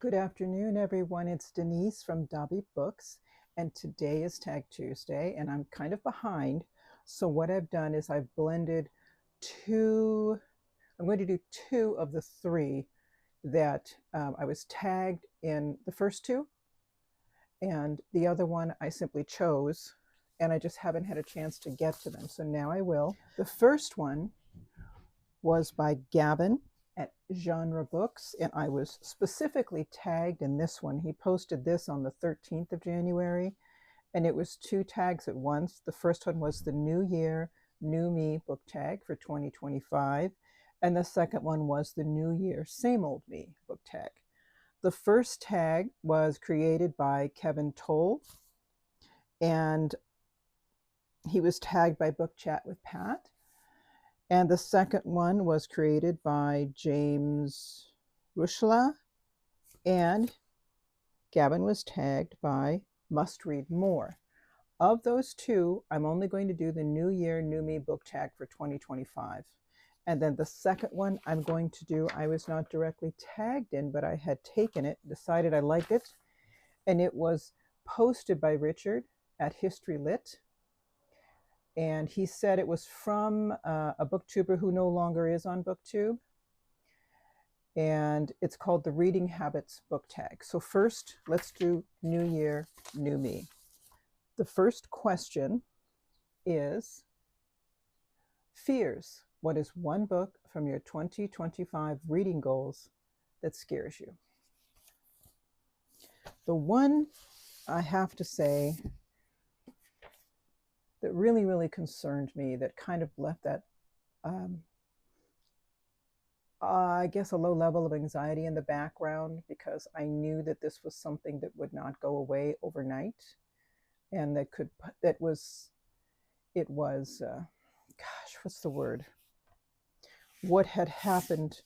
Good afternoon, everyone. It's Denise from Dobby Books, and today is Tag Tuesday, and I'm kind of behind. So what I've done is I've blended two, I'm going to do two of the three that I was tagged in the first two, and the other one I simply chose, and I just haven't had a chance to get to them. So now I will. The first one was by Gavin at Genre Books, and I was specifically tagged in this one. He posted this on the 13th of January, and it was two tags at once. The first one was the New Year, New Me book tag for 2025, and the second one was the New Year, Same Old Me book tag. The first tag was created by Kevin Toll, and he was tagged by Book Chat with Pat. And the second one was created by James Rushla, and Gavin was tagged by Must Read More. Of those two, I'm only going to do the New Year, New Me book tag for 2025. And then the second one I'm going to do, I was not directly tagged in, but I had taken it, decided I liked it, and it was posted by Richard at History Lit. And he said it was from a booktuber who no longer is on BookTube. And it's called the Reading Habits book tag. So first, let's do New Year, New Me. The first question is fears. What is one book from your 2025 reading goals that scares you? The one I have to say that really, really concerned me, that kind of left that, I guess, a low level of anxiety in the background, because I knew that this was something that would not go away overnight, and it was, gosh, what's the word? What had happened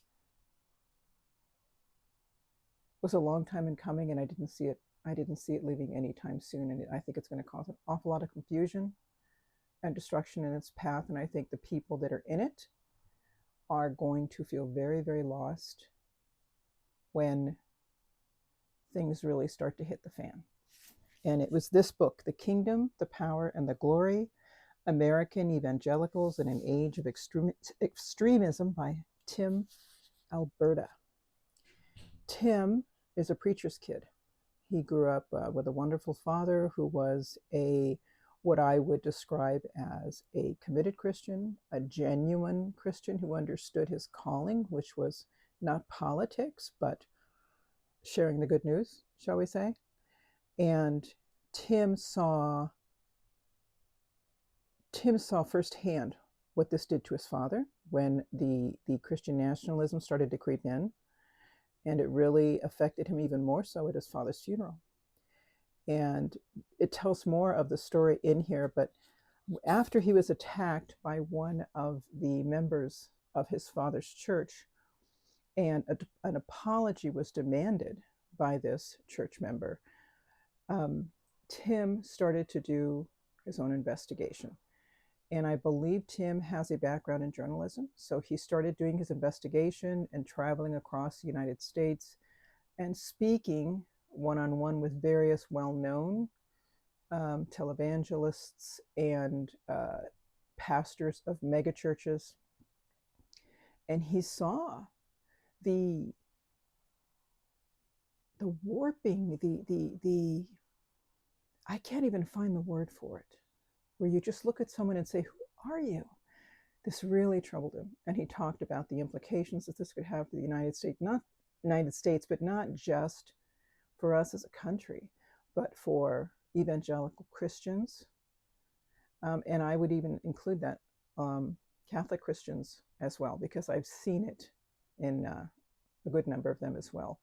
was a long time in coming, and I didn't see it leaving anytime soon, and I think it's going to cause an awful lot of confusion and destruction in its path. And I think the people that are in it are going to feel very, very lost when things really start to hit the fan. And it was this book, The Kingdom, the Power, and the Glory, American Evangelicals in an Age of Extremism by Tim Alberta. Tim is a preacher's kid. He grew up with a wonderful father who was what I would describe as a committed Christian, a genuine Christian who understood his calling, which was not politics, but sharing the good news, shall we say. And Tim saw firsthand what this did to his father when the Christian nationalism started to creep in, and it really affected him even more so at his father's funeral. And it tells more of the story in here, but after he was attacked by one of the members of his father's church, and an apology was demanded by this church member, Tim started to do his own investigation. And I believe Tim has a background in journalism, so he started doing his investigation and traveling across the United States and speaking one-on-one with various well-known televangelists and pastors of megachurches. And he saw the warping, the I can't even find the word for it, where you just look at someone and say, who are you? This really troubled him. And he talked about the implications that this could have for the United States, but not just for us as a country, but for evangelical Christians. And I would even include that Catholic Christians as well, because I've seen it in a good number of them as well,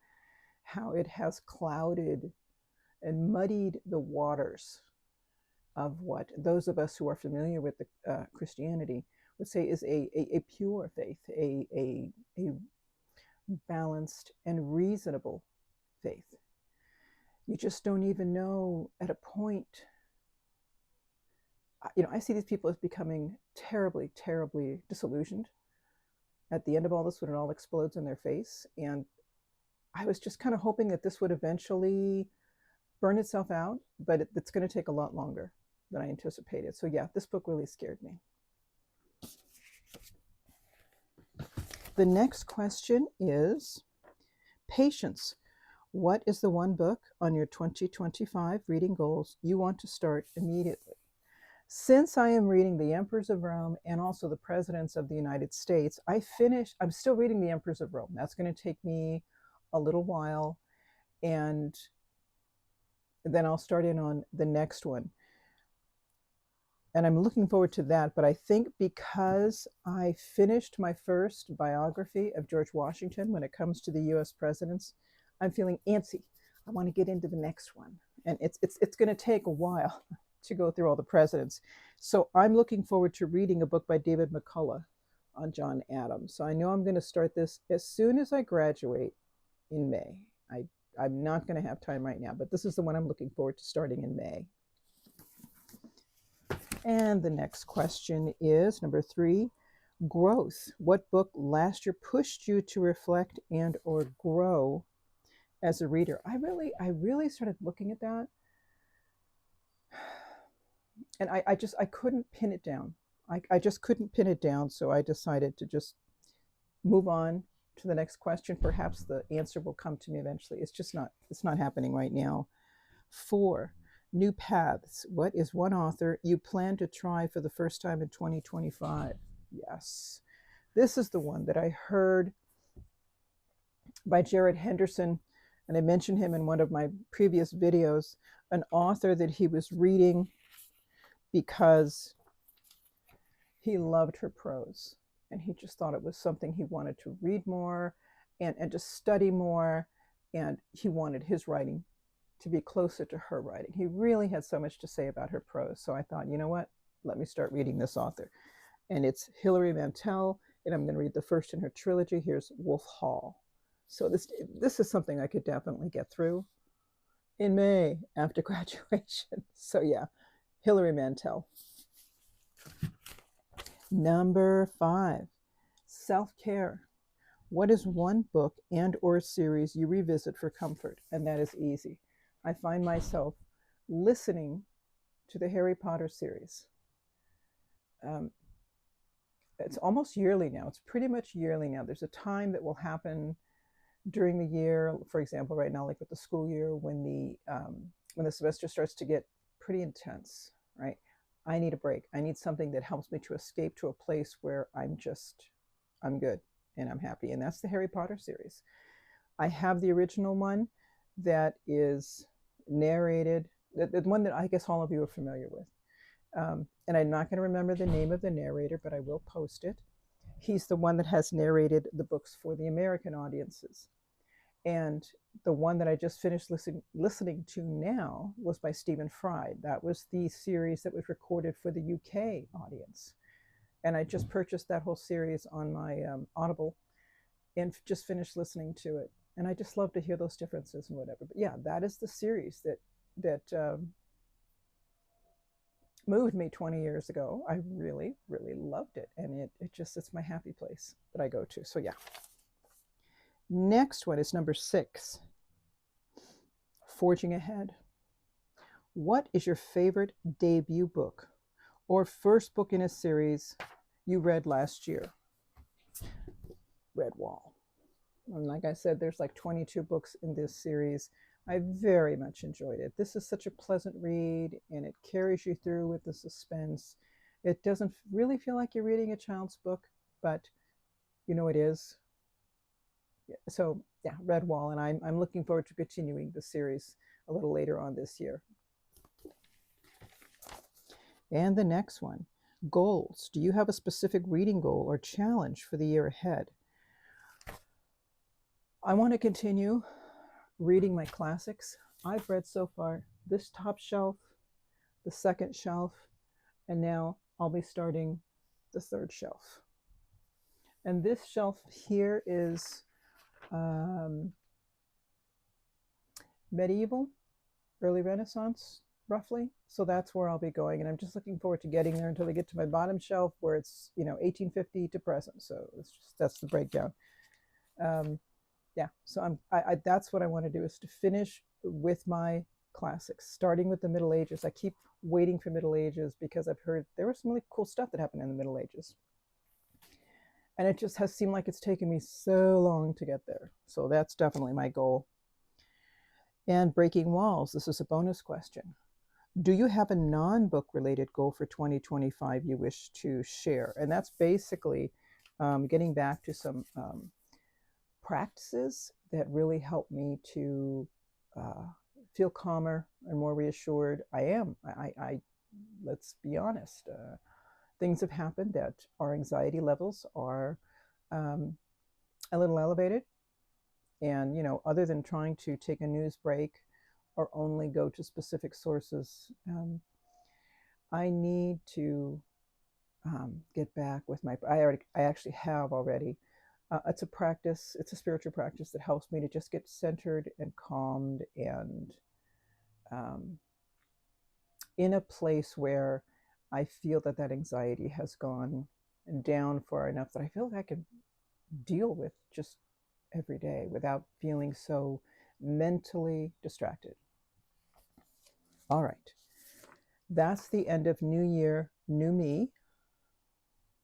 how it has clouded and muddied the waters of what those of us who are familiar with the Christianity would say is a pure faith, a balanced and reasonable faith. You just don't even know at a point. I see these people as becoming terribly, terribly disillusioned at the end of all this, when it all explodes in their face. And I was just kind of hoping that this would eventually burn itself out, but it's going to take a lot longer than I anticipated. So yeah, this book really scared me. The next question is patience. What is the one book on your 2025 reading goals you want to start immediately? Since I am reading The Emperors of Rome and also The Presidents of the United States, I'm still reading The Emperors of Rome. That's going to take me a little while, and then I'll start in on the next one. And I'm looking forward to that. But I think because I finished my first biography of George Washington when it comes to the US presidents, I'm feeling antsy. I want to get into the next one. And it's going to take a while to go through all the presidents. So I'm looking forward to reading a book by David McCullough on John Adams. So I know I'm going to start this as soon as I graduate in May. I'm not going to have time right now, but this is the one I'm looking forward to starting in May. And the next question is number 3, growth. What book last year pushed you to reflect and or grow as a reader? I really started looking at that, and I couldn't pin it down. I just couldn't pin it down, so I decided to just move on to the next question. Perhaps the answer will come to me eventually. It's not happening right now. 4, new paths. What is one author you plan to try for the first time in 2025? Yes, this is the one that I heard by Jared Henderson, and I mentioned him in one of my previous videos, an author that he was reading because he loved her prose, and he just thought it was something he wanted to read more and to study more, and he wanted his writing to be closer to her writing. He really had so much to say about her prose. So I thought, you know what? Let me start reading this author. And it's Hilary Mantel, and I'm going to read the first in her trilogy. Here's Wolf Hall. So this is something I could definitely get through in May after graduation. So yeah, Hilary Mantel. Number 5, self-care. What is one book and or series you revisit for comfort? And that is easy. I find myself listening to the Harry Potter series. It's almost yearly now. It's pretty much yearly now. There's a time that will happen during the year, for example, right now, like with the school year, when the semester starts to get pretty intense, right? I need a break. I need something that helps me to escape to a place where I'm good and I'm happy. And that's the Harry Potter series. I have the original one that is narrated, the one that I guess all of you are familiar with. And I'm not going to remember the name of the narrator, but I will post it. He's the one that has narrated the books for the American audiences. And the one that I just finished listening to now was by Stephen Fry. That was the series that was recorded for the UK audience. And I just purchased that whole series on my Audible and just finished listening to it. And I just love to hear those differences and whatever. But yeah, that is the series that moved me 20 years ago. I really, really loved it. And it's my happy place that I go to. So yeah. Next one is number 6, Forging Ahead. What is your favorite debut book or first book in a series you read last year? Redwall. And like I said, there's like 22 books in this series. I very much enjoyed it. This is such a pleasant read, and it carries you through with the suspense. It doesn't really feel like you're reading a child's book, but you know it is. So yeah, Redwall, and I'm looking forward to continuing the series a little later on this year. And the next one, goals. Do you have a specific reading goal or challenge for the year ahead? I want to continue reading my classics. I've read so far this top shelf, the second shelf, and now I'll be starting the third shelf. And this shelf here is medieval, early Renaissance, roughly. So that's where I'll be going. And I'm just looking forward to getting there until I get to my bottom shelf where it's, 1850 to present. So that's the breakdown. yeah, so that's what I want to do, is to finish with my classics, starting with the Middle Ages. I keep waiting for Middle Ages because I've heard there was some really cool stuff that happened in the Middle Ages. And it just has seemed like it's taken me so long to get there. So that's definitely my goal. And breaking walls, this is a bonus question. Do you have a non-book related goal for 2025 you wish to share? And that's basically getting back to some practices that really help me to feel calmer and more reassured. Let's be honest, things have happened that our anxiety levels are a little elevated. And, other than trying to take a news break or only go to specific sources, I need to get back with I actually have already. It's a practice, it's a spiritual practice that helps me to just get centered and calmed and in a place where I feel that anxiety has gone down far enough that I feel like I can deal with just every day without feeling so mentally distracted. All right. That's the end of New Year, New Me.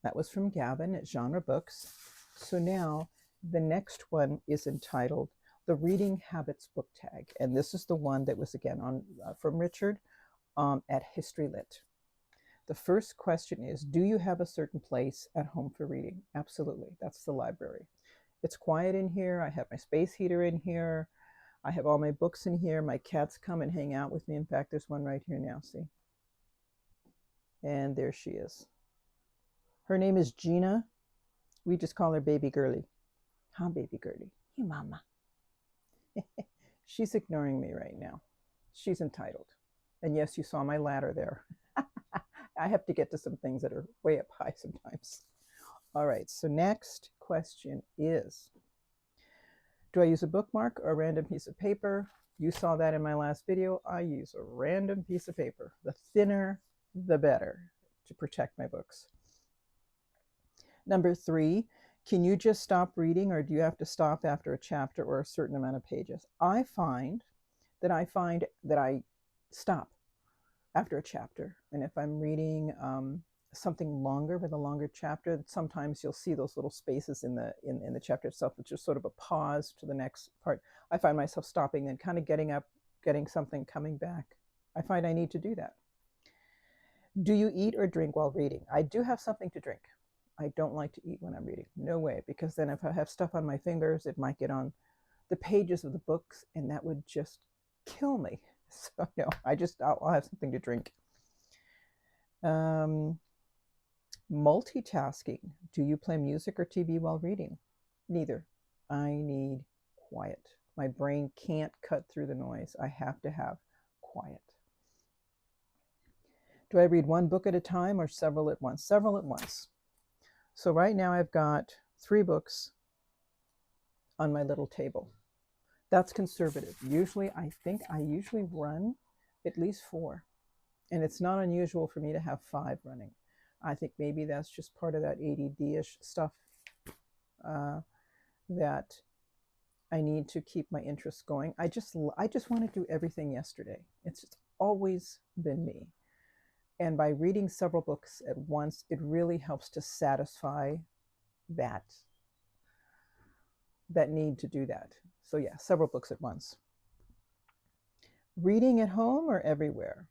That was from Gavin at Genre Books. So now the next one is entitled The Reading Habits Book Tag. And this is the one that was again on from Richard at History Lit. The first question is, do you have a certain place at home for reading? Absolutely. That's the library. It's quiet in here. I have my space heater in here. I have all my books in here. My cats come and hang out with me. In fact, there's one right here now, see? And there she is. Her name is Gina. We just call her Baby Girly. Huh, Baby Girly? Hey, Mama. She's ignoring me right now. She's entitled. And yes, you saw my ladder there. I have to get to some things that are way up high sometimes. All right, so next question is, do I use a bookmark or a random piece of paper? You saw that in my last video. I use a random piece of paper. The thinner, the better, to protect my books. Number 3, can you just stop reading, or do you have to stop after a chapter or a certain amount of pages? I find that I stop after a chapter. And if I'm reading something longer with a longer chapter, sometimes you'll see those little spaces in the chapter itself, which is sort of a pause to the next part. I find myself stopping and kind of getting up, getting something, coming back. I find I need to do that. Do you eat or drink while reading? I do have something to drink. I don't like to eat when I'm reading. No way, because then if I have stuff on my fingers, it might get on the pages of the books, and that would just kill me. So no, I'll have something to drink. Multitasking. Do you play music or TV while reading? Neither. I need quiet. My brain can't cut through the noise. I have to have quiet. Do I read one book at a time or several at once? Several at once. So right now I've got 3 books on my little table. That's conservative. Usually I think I usually run at least 4. And it's not unusual for me to have 5 running. I think maybe that's just part of that ADD-ish stuff that I need to keep my interests going. I just want to do everything yesterday. It's just always been me. And by reading several books at once, it really helps to satisfy that need to do that. So yeah, several books at once. Reading at home or everywhere?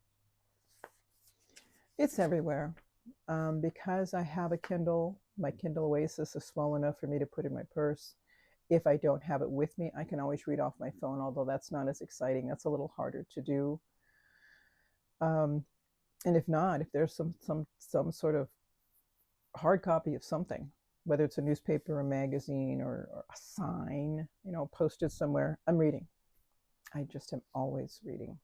It's everywhere. Because I have a Kindle, my Kindle Oasis is small enough for me to put in my purse. If I don't have it with me, I can always read off my phone, although that's not as exciting. That's a little harder to do. And if not, if there's some sort of hard copy of something, whether it's a newspaper, a magazine, or a sign, posted somewhere, I'm reading. I just am always reading.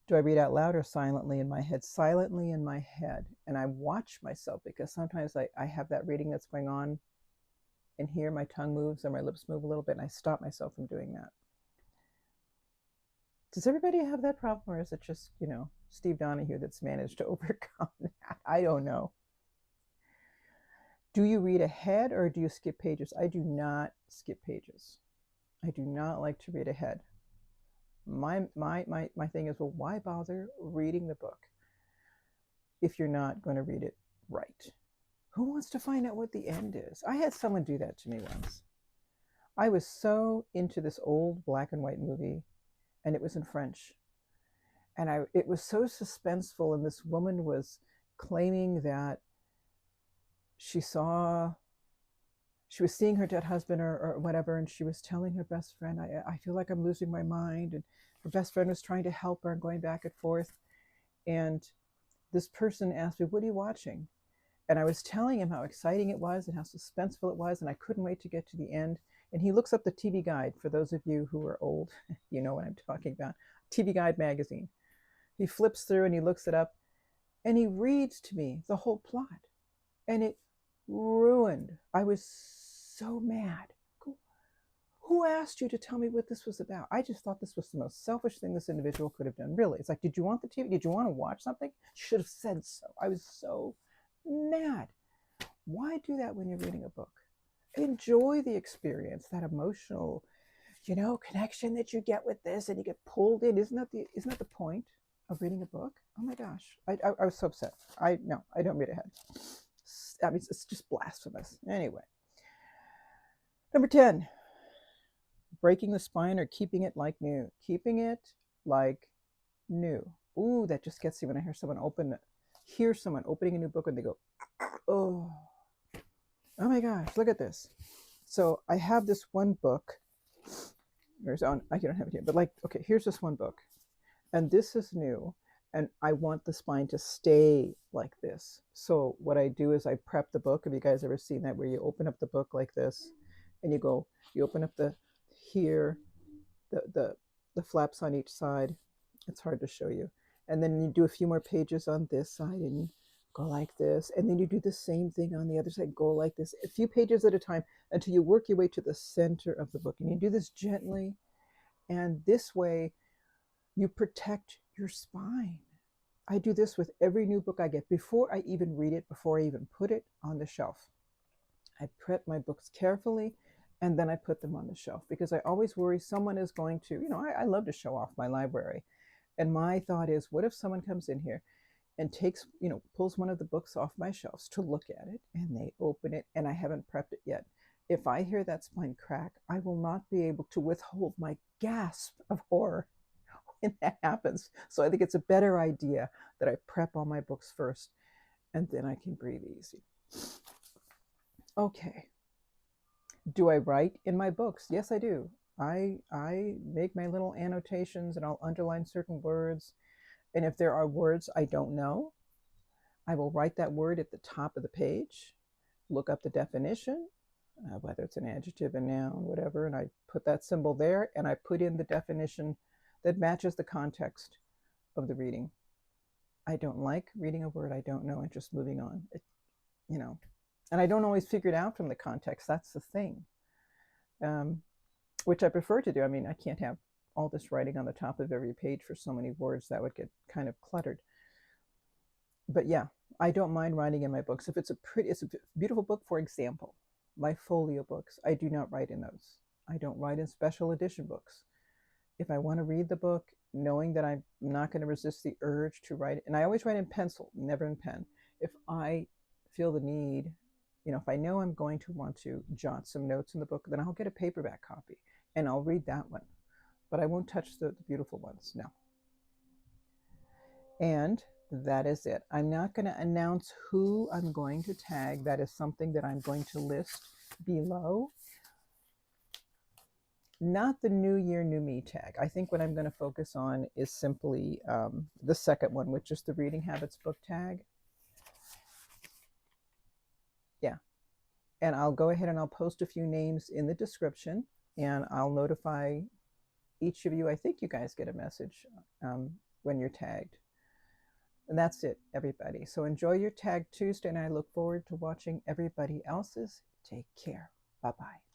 Do I read out loud or silently in my head? Silently in my head. And I watch myself, because sometimes I have that reading that's going on, and here my tongue moves or my lips move a little bit, and I stop myself from doing that. Does everybody have that problem, or is it just, Steve Donahue that's managed to overcome that? I don't know. Do you read ahead or do you skip pages? I do not skip pages. I do not like to read ahead. My thing is, well, why bother reading the book if you're not going to read it right? Who wants to find out what the end is? I had someone do that to me once. I was so into this old black and white movie, and it was in French. And it was so suspenseful, and this woman was claiming that she was seeing her dead husband or whatever, and she was telling her best friend, I feel like I'm losing my mind. And her best friend was trying to help her and going back and forth. And this person asked me, what are you watching? And I was telling him how exciting it was and how suspenseful it was, and I couldn't wait to get to the end. And he looks up the TV Guide. For those of you who are old, you know what I'm talking about. TV Guide magazine. He flips through and he looks it up, and he reads to me the whole plot. And it ruined. I was so mad. Who asked you to tell me what this was about? I just thought this was the most selfish thing this individual could have done. Really. It's like, did you want the TV? Did you want to watch something? Should have said so. I was so mad. Why do that when you're reading a book? Enjoy the experience, that emotional, connection that you get with this, and you get pulled in. Isn't that the point of reading a book? Oh my gosh. I was so upset. I don't read ahead. I mean, it's just blasphemous. Anyway. Number 10, breaking the spine or keeping it like new. Keeping it like new. Ooh, that just gets me when I hear someone opening a new book and they go, oh my gosh, look at this. So I have this one book. I don't have it here, but okay, here's this one book. And this is new. And I want the spine to stay like this. So what I do is I prep the book. Have you guys ever seen that, where you open up the book like this and you open up the flaps on each side. It's hard to show you. And then you do a few more pages on this side and you go like this. And then you do the same thing on the other side, go like this, a few pages at a time until you work your way to the center of the book. And you do this gently. And this way you protect your spine. I do this with every new book I get. Before I even read it, before I even put it on the shelf, I prep my books carefully, and then I put them on the shelf, because I always worry someone is going to, I love to show off my library. And my thought is, what if someone comes in here and pulls one of the books off my shelves to look at it, and they open it and I haven't prepped it yet? If I hear that spine crack, I will not be able to withhold my gasp of horror when that happens. So I think it's a better idea that I prep all my books first, and then I can breathe easy. Okay. Do I write in my books? Yes, I do. I make my little annotations, and I'll underline certain words. And if there are words I don't know, I will write that word at the top of the page, look up the definition, whether it's an adjective, a noun, whatever, and I put that symbol there, and I put in the definition that matches the context of the reading. I don't like reading a word I don't know and just moving on. And I don't always figure it out from the context. That's the thing, which I prefer to do. I mean, I can't have all this writing on the top of every page for so many words. That would get kind of cluttered. But yeah, I don't mind writing in my books. If it's a beautiful book, for example, my folio books, I do not write in those. I don't write in special edition books. If I want to read the book, knowing that I'm not going to resist the urge to write it, and I always write in pencil, never in pen. If I feel the need, if I know I'm going to want to jot some notes in the book, then I'll get a paperback copy and I'll read that one. But I won't touch the beautiful ones, no. And that is it. I'm not going to announce who I'm going to tag. That is something that I'm going to list below. Not the New Year, New Me tag. I think what I'm going to focus on is simply the second one, which is the Reading Habits book tag. Yeah. And I'll go ahead and I'll post a few names in the description, and I'll notify each of you. I think you guys get a message when you're tagged. And that's it, everybody. So enjoy your Tag Tuesday, and I look forward to watching everybody else's. Take care. Bye-bye.